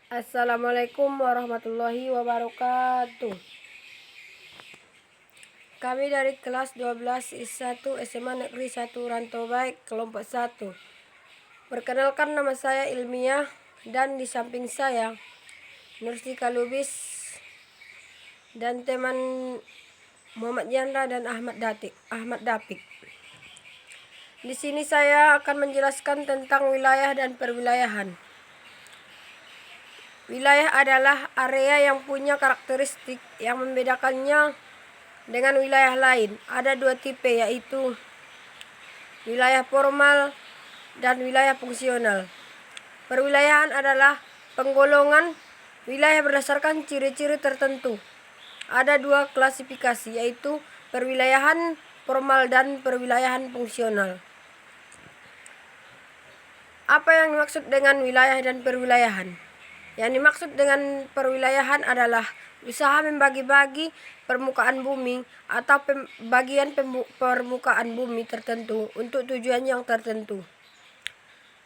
Assalamualaikum warahmatullahi wabarakatuh. Kami dari kelas 12 I1 SMA Negeri 1 Rantau Baik kelompok 1. Perkenalkan, nama saya Ilmiah dan di samping saya Nursika Lubis dan teman Muhammad Yandra dan Ahmad Dapik. Di sini saya akan menjelaskan tentang wilayah dan perwilayahan. Wilayah adalah area yang punya karakteristik yang membedakannya dengan wilayah lain. Ada dua tipe, yaitu wilayah formal dan wilayah fungsional. Perwilayahan adalah penggolongan wilayah berdasarkan ciri-ciri tertentu. Ada dua klasifikasi, yaitu perwilayahan formal dan perwilayahan fungsional. Apa yang dimaksud dengan wilayah dan perwilayahan? Yang dimaksud dengan perwilayahan adalah usaha membagi-bagi permukaan bumi atau bagian permukaan bumi tertentu untuk tujuan yang tertentu.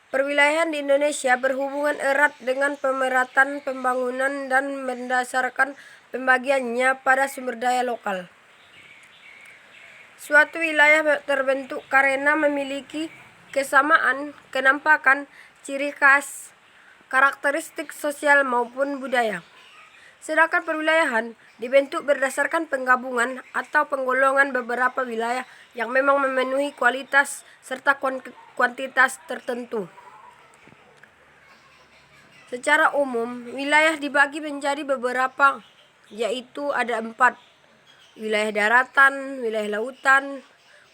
Perwilayahan di Indonesia berhubungan erat dengan pemerataan pembangunan dan mendasarkan pembagiannya pada sumber daya lokal. Suatu wilayah terbentuk karena memiliki kesamaan, kenampakan, ciri khas, karakteristik sosial maupun budaya. Sedangkan perwilayahan dibentuk berdasarkan penggabungan atau penggolongan beberapa wilayah yang memang memenuhi kualitas serta kuantitas tertentu. Secara umum, wilayah dibagi menjadi beberapa, yaitu ada 4: wilayah daratan, wilayah lautan,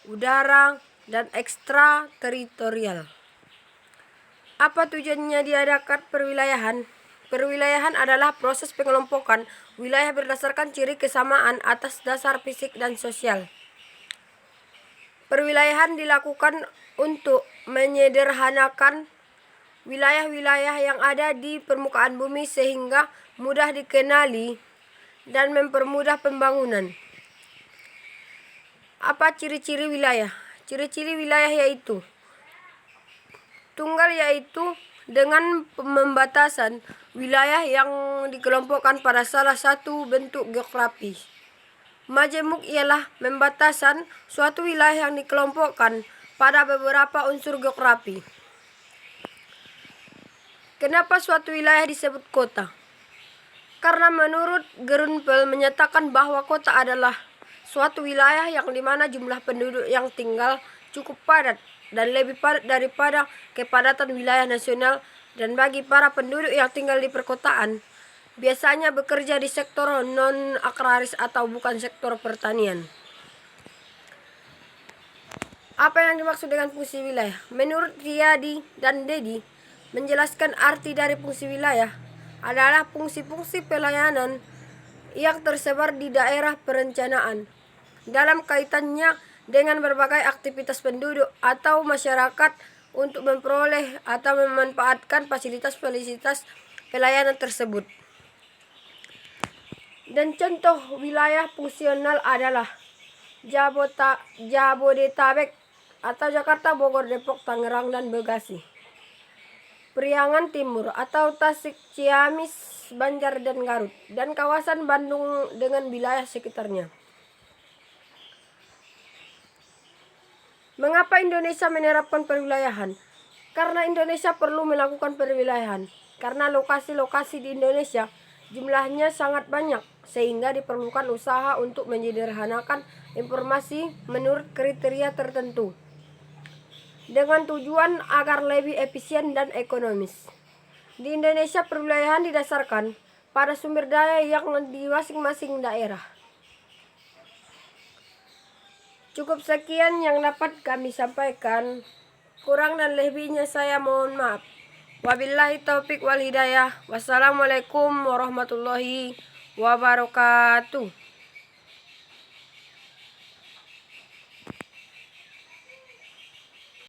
udara, dan ekstrateritorial. Apa tujuannya diadakan perwilayahan? Perwilayahan adalah proses pengelompokan wilayah berdasarkan ciri kesamaan atas dasar fisik dan sosial. Perwilayahan dilakukan untuk menyederhanakan wilayah-wilayah yang ada di permukaan bumi sehingga mudah dikenali dan mempermudah pembangunan. Apa ciri-ciri wilayah? Ciri-ciri wilayah yaitu tunggal, yaitu dengan pembatasan wilayah yang dikelompokkan pada salah satu bentuk geografi. Majemuk ialah pembatasan suatu wilayah yang dikelompokkan pada beberapa unsur geografi. Kenapa suatu wilayah disebut kota? Karena menurut Grunfeld menyatakan bahwa kota adalah suatu wilayah yang dimana jumlah penduduk yang tinggal cukup padat dan lebih padat daripada kepadatan wilayah nasional, dan bagi para penduduk yang tinggal di perkotaan biasanya bekerja di sektor non-agraris atau bukan sektor pertanian. Apa yang dimaksud dengan fungsi wilayah? Menurut Riyadi dan Dedi menjelaskan arti dari fungsi wilayah adalah fungsi-fungsi pelayanan yang tersebar di daerah perencanaan dalam kaitannya dengan berbagai aktivitas penduduk atau masyarakat untuk memperoleh atau memanfaatkan fasilitas-fasilitas pelayanan tersebut. Dan contoh wilayah fungsional adalah Jabodetabek atau Jakarta, Bogor, Depok, Tangerang, dan Bekasi. Priangan Timur atau Tasik, Ciamis, Banjar, dan Garut, dan kawasan Bandung dengan wilayah sekitarnya. Mengapa Indonesia menerapkan perwilayahan? Karena Indonesia perlu melakukan perwilayahan, karena lokasi-lokasi di Indonesia jumlahnya sangat banyak, sehingga diperlukan usaha untuk menyederhanakan informasi menurut kriteria tertentu, dengan tujuan agar lebih efisien dan ekonomis. Di Indonesia, perwilayahan didasarkan pada sumber daya yang di masing-masing daerah. Cukup sekian yang dapat kami sampaikan. Kurang dan lebihnya saya mohon maaf. Wabillahi taufik wal hidayah. Wassalamualaikum warahmatullahi wabarakatuh.